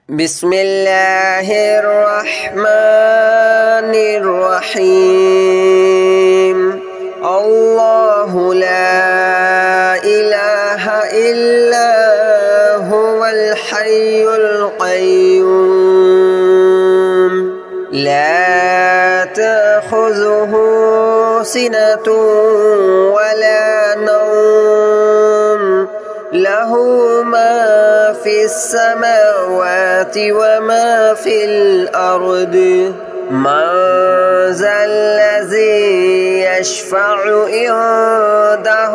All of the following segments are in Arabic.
بسم الله الرحمن الرحيم الله لا إله إلا هو الحي القيوم لا تأخذه سنة ولا نوم له ما في السماوات وما في الأرض من ذا الذي يشفع عنده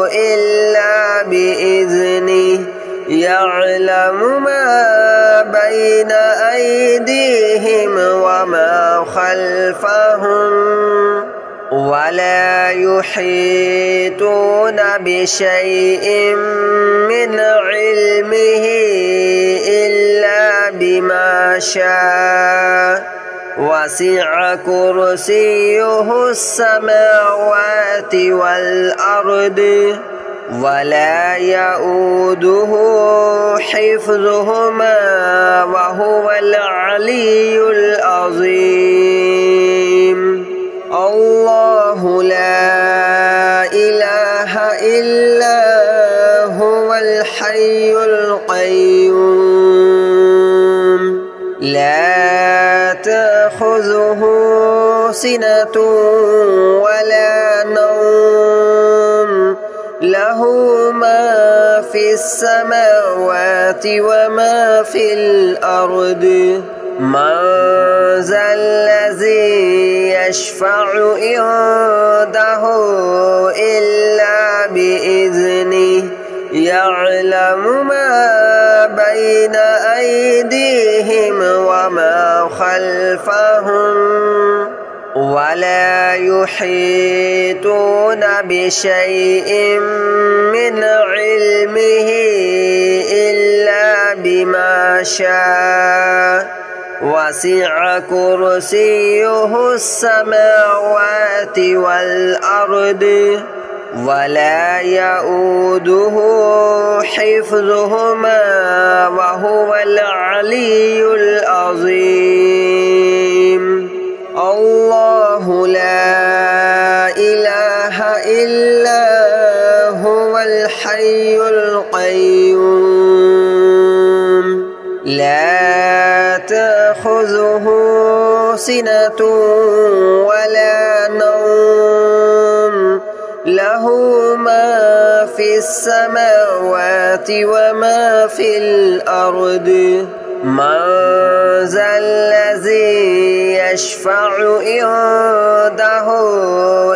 إلا بإذنه يعلم ما بين أيديهم وما خلفهم ولا يحيطون بشيء من علمه إلا بما شاء وسع كرسيه السماوات والأرض ولا يؤوده حفظهما وهو العلي العظيم الله لا إله إلا هو الحي القيوم لا تأخذه سنة ولا نوم له ما في السماوات وما في الأرض من ذا الذي يشفع عنده إلا بإذنه يعلم ما بين أيديهم وما خلفهم ولا يحيطون بشيء من علمه إلا بما شاء وسع كرسيه السماوات والأرض ولا يؤوده حفظهما وهو العلي العظيم الله لا إله إلا هو الحي القيوم لا تأخذه سنة ولا نوم له ما في السماوات وما في الأرض من ذا الذي يشفع عنده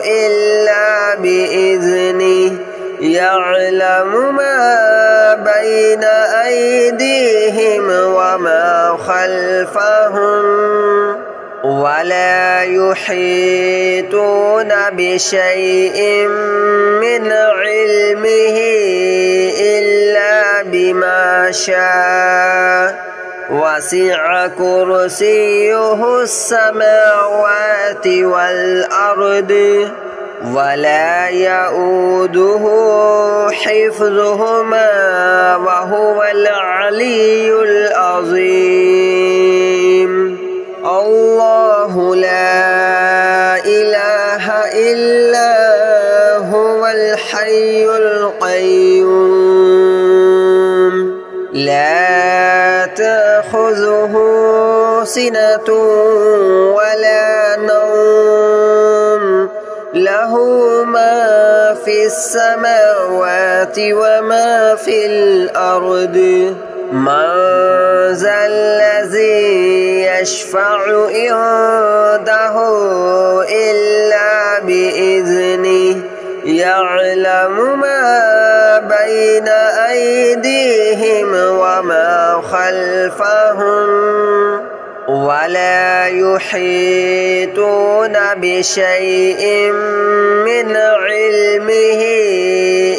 إلا بإذنه يعلم ما بين أيديهم وما خلفهم ولا يحيطون بشيء من علمه إلا بما شاء وسع كرسيه السماوات والأرض ولا يؤوده حفظهما وهو العلي العظيم الله لا إله إلا هو الحي القيوم لا تأخذه سنة ولا نوم له ما في السماوات وما في الأرض من ذا الذي يشفع عنده إلا بإذنه يعلم ما بين أيديهم وما خلفهم ولا يحيطون بشيء من علمه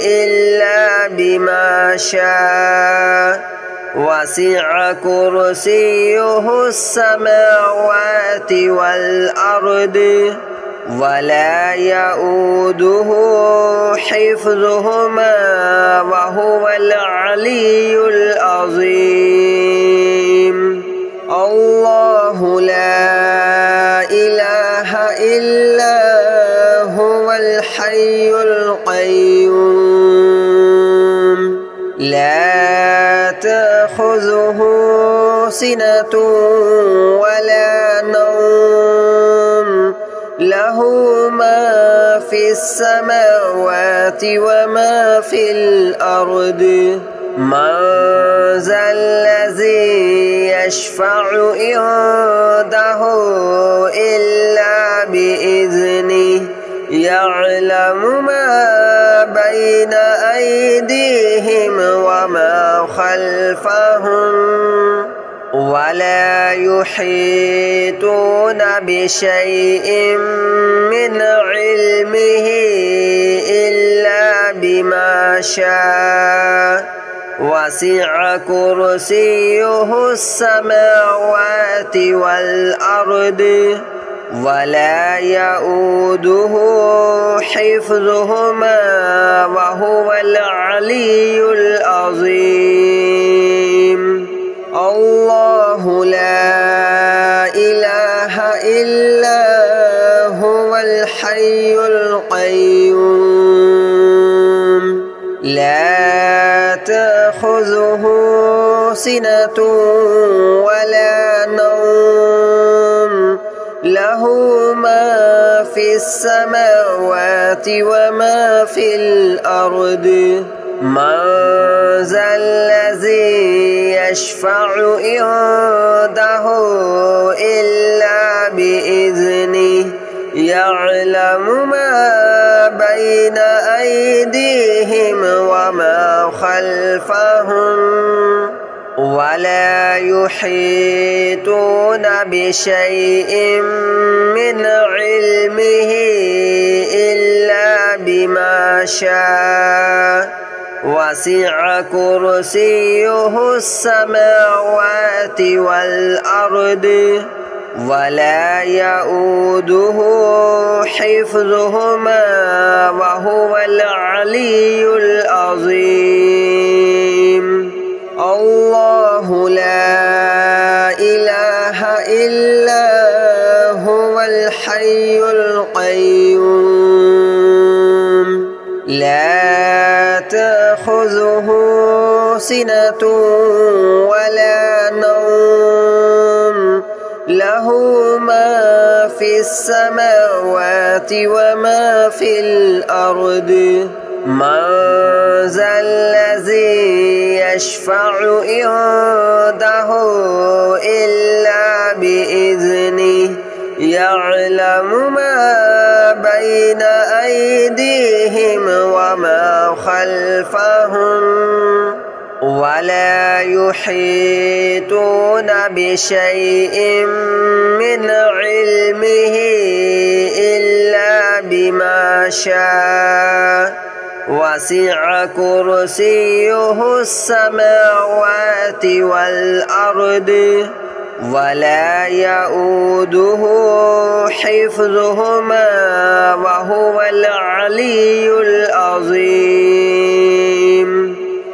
إلا بما شاء وسع كرسيه السماوات والأرض ولا يؤوده حفظهما وهو العلي العظيم. تأخذه سنة ولا نوم له ما في السماوات وما في الأرض من ذا الذي يشفع عنده إلا بإذنه يعلم ما بين أيديهم وما خلفهم ولا يحيطون بشيء من علمه إلا بما شاء وسع كرسيه السماوات والأرض ولا يؤوده حفظهما وهو العلي العظيم الله لا إله إلا هو الحي القيوم لا تأخذه سنة ولا نوم له ما في السماوات وما في الأرض من ذا الذي يشفع عنده إلا بإذنه يعلم ما بين أيديهم وما خلفهم ولا يحيطون بشيء من علمه إلا بما شاء وسع كرسيه السماوات والأرض ولا يؤوده حفظهما وهو العلي العظيم الله لا إله إلا هو الحي القيوم لا تأخذه سنة ولا نوم له ما في السماوات وما في الأرض من ذا الذي يشفع عنده إلا بإذنه يعلم ما بين أيديهم وما خلفهم ولا يحيطون بشيء من علمه إلا بما شاء وسع كرسيه السماوات والأرض ولا يؤوده حفظهما وهو العلي العظيم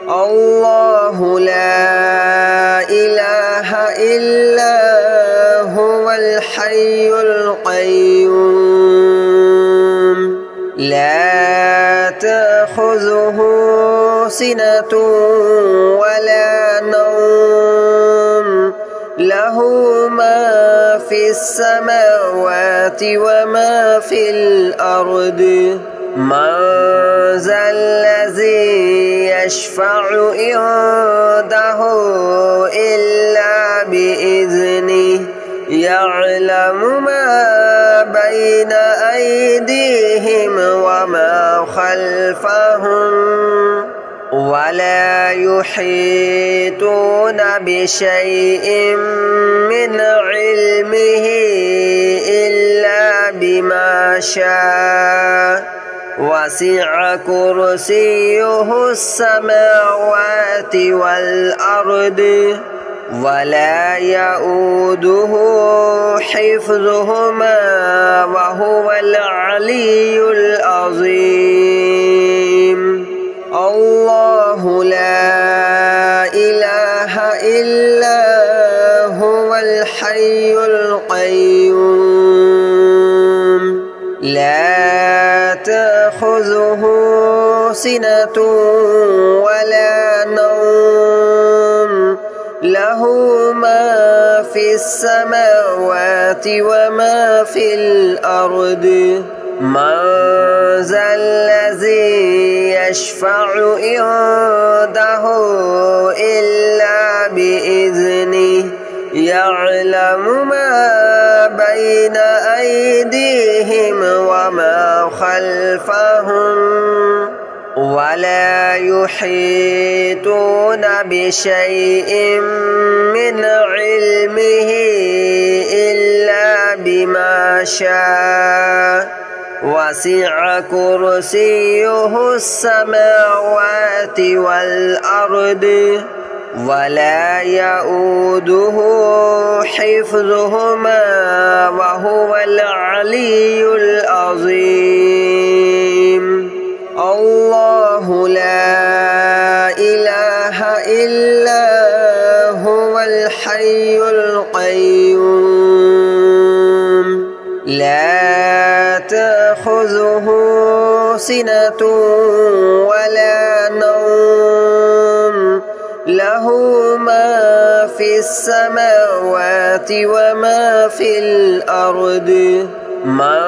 الله لا إله إلا هو الحي القيوم لا تأخذه سنة ولا نوم له ما في السماوات وما في الأرض من ذا الذي يشفع عنده إلا بإذنه يعلم ما بين أيديهم وما خلفهم ولا يحيطون بشيء من علمه إلا بما شاء وسع كرسيه السماوات والأرض ولا يؤوده حفظهما وهو العلي العظيم الله لا إله إلا هو الحي القيوم لا تأخذه سنة ولا نوم له له ما في السماوات وما في الأرض من ذا الذي يشفع عنده إلا بإذنه يعلم ما بين أيديهم وما خلفهم ولا يحيطون بشيء من علمه إلا بما شاء وسع كرسيه السماوات والأرض ولا يؤوده حفظهما وهو العلي العظيم الله لا إله إلا هو الحي القيوم لا تأخذه سنة ولا نوم له ما في السماوات وما في الأرض من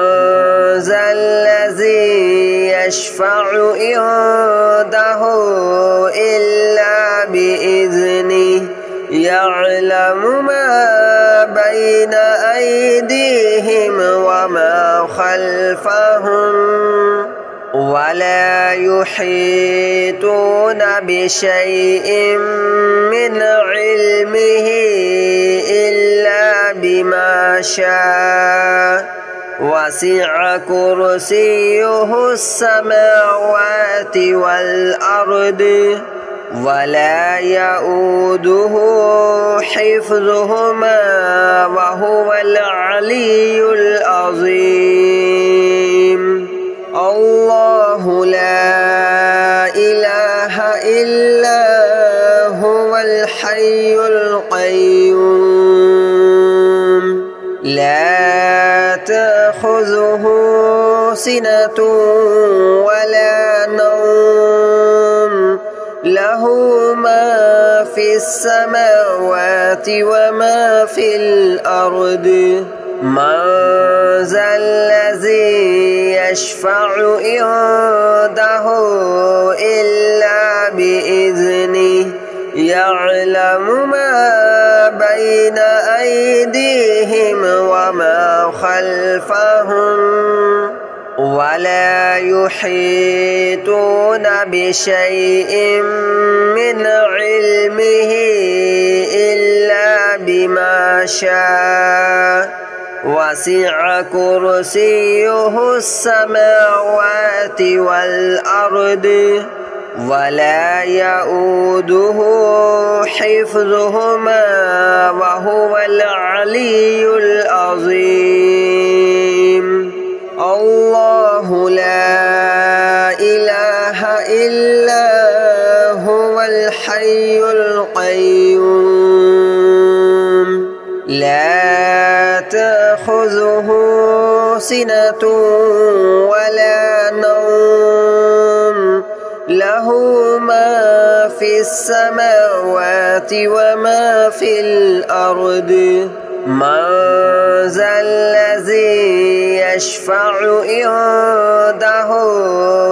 ذا الذي يشفع عنده إلا بإذنه يعلم ما بين أيديهم وما خلفهم ولا يحيطون بشيء من علمه إلا بما شاء وسع كرسيه السماوات والأرض ولا يؤوده حفظهما وهو العلي العظيم الله لا إله إلا هو الحي القيوم لا تأخذه سنة ولا نوم له ما في السماوات وما في الأرض من ذا الذي يشفع عنده إلا بإذنه يعلم ما بين أيديهم وما خلفهم ولا يحيطون بشيء من علمه إلا بما شاء وسع كرسيه السماوات والأرض ولا يؤوده حفظهما وهو العلي العظيم الله لا إله إلا هو الحي القيوم لا تأخذه سنة ولا نوم له ما في السماوات وما في الأرض من ذا الذي يشفع عنده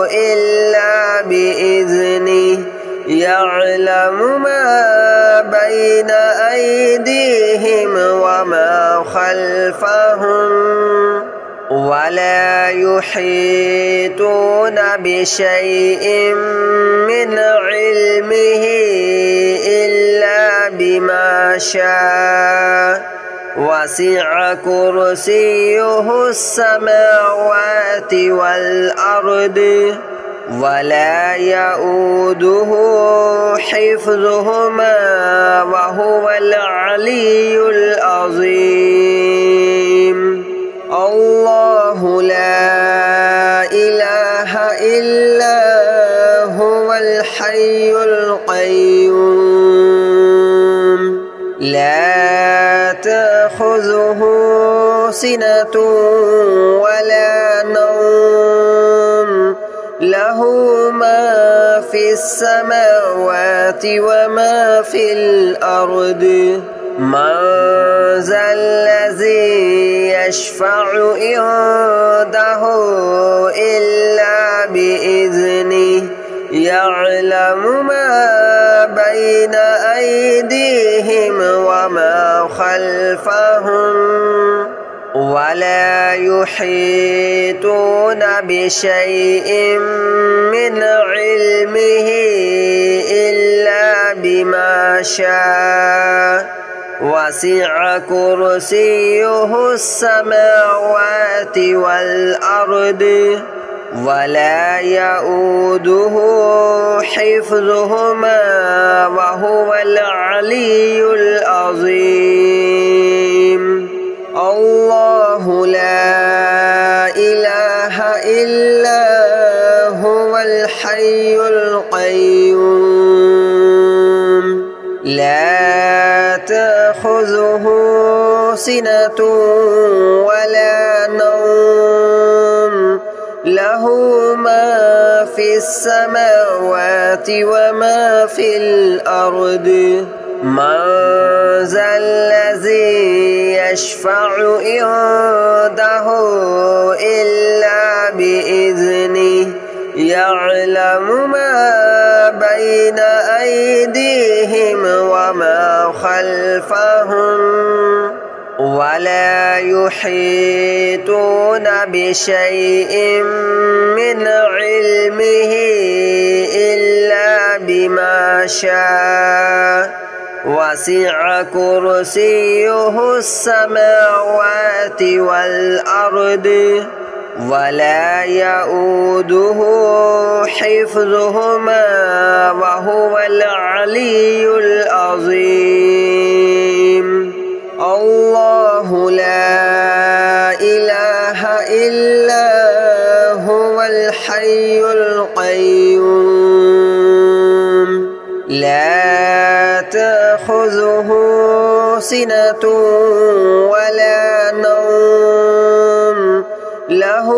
إلا بإذنه يعلم ما بين أيديهم وما خلفهم ولا يحيطون بشيء من علمه إلا بما شاء وسع كرسيه السماوات والأرض ولا يؤوده حفظهما وهو العلي العظيم الله لا إله إلا هو الحي القيوم لا تأخذه سنة ولا نوم له ما في السماوات وما في الأرض من ذا الذي يشفع عنده إلا بإذنه يعلم ما بين أيديهم وما خلفهم ولا يحيطون بشيء من علمه إلا بما شاء وسع كرسيه السماوات والأرض ولا يؤوده حفظهما وهو العلي العظيم الله لا إله إلا هو الحي القيوم لا تأخذه سنة ولا نوم له ما في السماوات وما في الأرض من ذا الذي يشفع عنده إلا بإذنه يعلم ما بين أيديهم وما خلفهم ولا يحيطون بشيء من علمه إلا بما شاء وسع كرسيه السماوات والأرض ولا يؤوده حفظهما وهو العلي العظيم الله لا إله إلا هو الحي القيوم لا تأخذه سنة ولا نوم له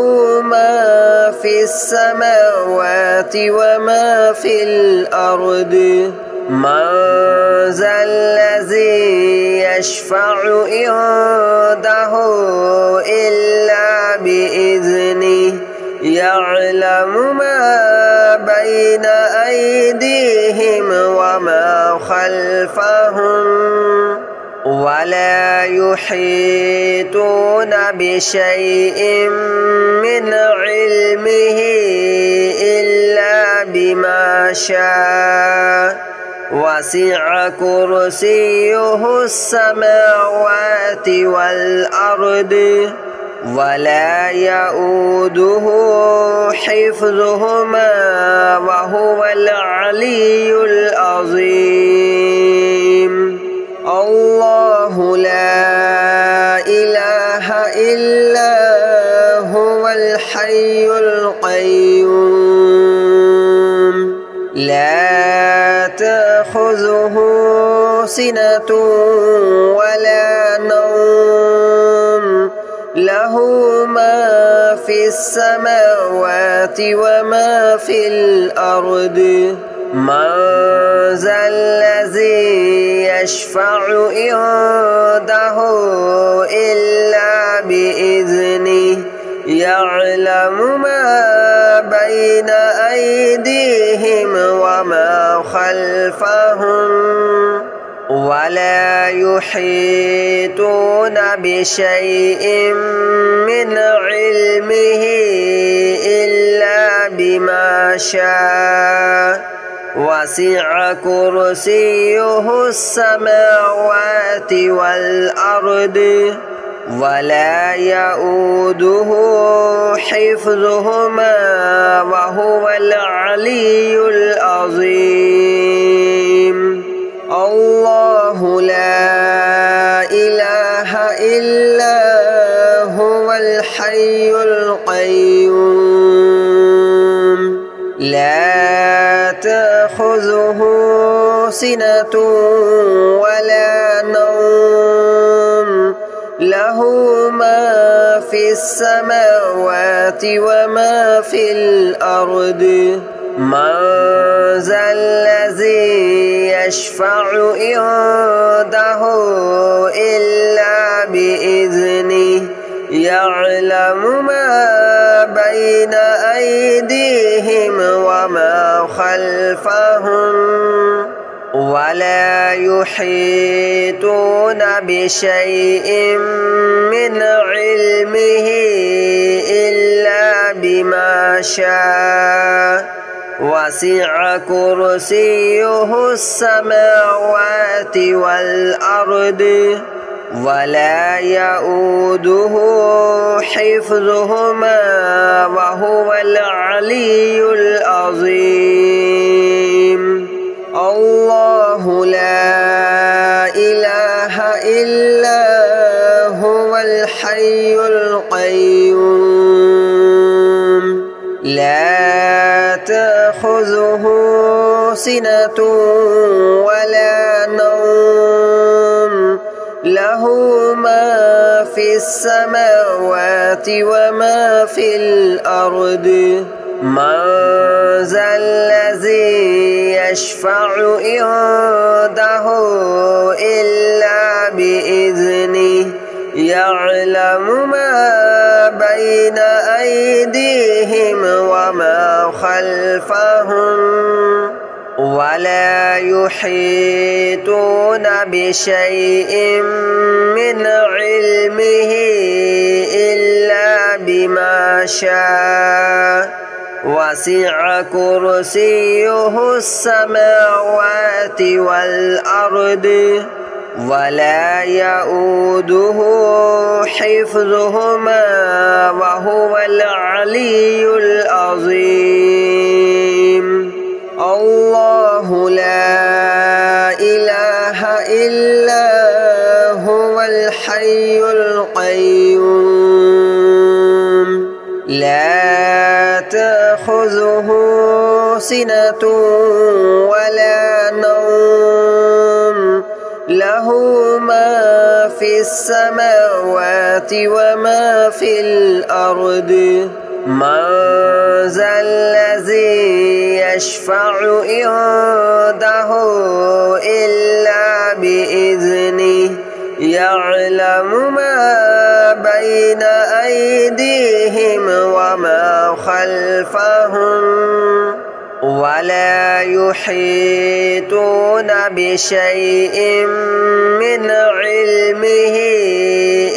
ما في السماوات وما في الأرض من ذا الذي يشفع عنده إلا بإذنه يعلم ما بين أيديهم وما خلفهم ولا يحيطون بشيء من علمه إلا بما شاء وسع كرسيه السماوات والأرض ولا يؤوده حفظهما وهو العلي العظيم الله لا إله إلا هو الحي القيوم لا تأخذه سنة ولا نوم له ما في السماوات وما في الأرض من ذا الذي يشفع عنده إلا بإذنه يعلم ما بين أيديهم وما خلفهم ولا يحيطون بشيء من علمه إلا بما شاء وسع كرسيه السماوات والأرض ولا يؤوده حفظهما وهو العلي العظيم الله لا إله إلا هو الحي القيوم لا تأخذه سنة ولا نوم له ما في السماوات وما في الأرض من ذا الذي يشفع عنده إلا بإذنه يعلم ما بين أيديهم وما خلفهم ولا يحيطون بشيء من علمه إلا بما شاء وسع كرسيه السماوات والأرض ولا يؤوده حفظهما وهو العلي العظيم الله لا إله إلا هو الحي القيوم لا تأخذه سنة ولا نوم له ما في السماوات وما في الأرض من ذا الذي يشفع عنده إلا بإذنه يعلم ما بين أيديهم وما خلفهم ولا يحيطون بشيء من علمه إلا بما شاء وسع كرسيه السماوات والأرض ولا يؤوده حفظهما وهو العلي العظيم الله لا إله إلا هو الحي القيوم لا تأخذه سنة ولا نوم له ما في السماوات وما في الأرض من ذا الذي يشفع عنده إلا بإذنه يعلم ما بين أيديهم وما خلفهم ولا يحيطون بشيء من علمه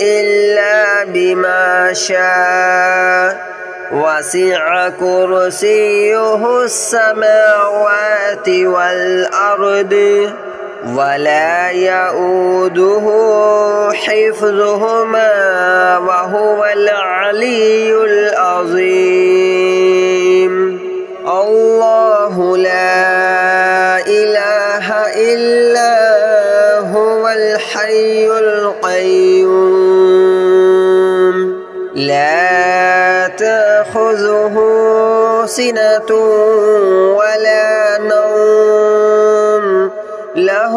إلا بما شاء وسع كرسيه السماوات والأرض ولا يؤوده حفظهما وهو العلي العظيم الله لا إله إلا هو الحي القيوم لا تأخذه سنة ولا نوم له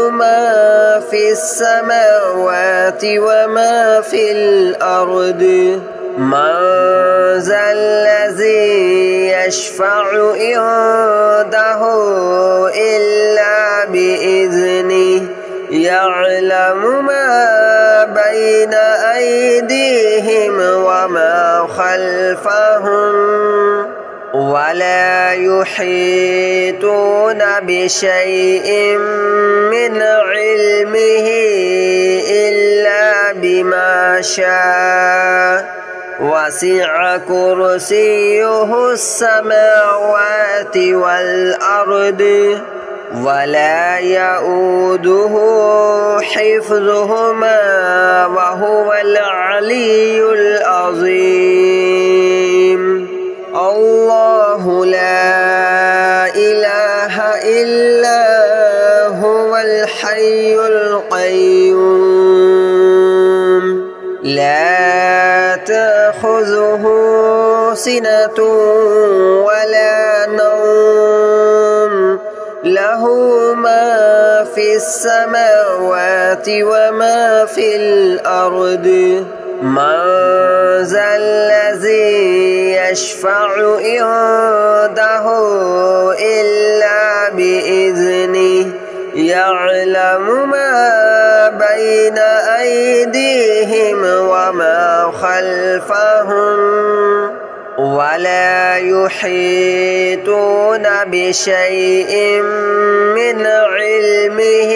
ما في السماوات وما في الأرض من ذا الذي يشفع عنده إلا بإذنه يعلم ما بين أيديهم وما خلفهم ولا يحيطون بشيء من علمه إلا بما شاء وسع كرسيه السماوات والأرض ولا يؤوده حفظهما وهو العلي العظيم الله لا إله إلا هو الحي القيوم لا تأخذه سنة ولا نوم له ما في السماوات وما في الأرض من ذا الذي يشفع عنده إلا بإذنه يعلم ما بين أيديهم وما خلفهم ولا يحيطون بشيء من علمه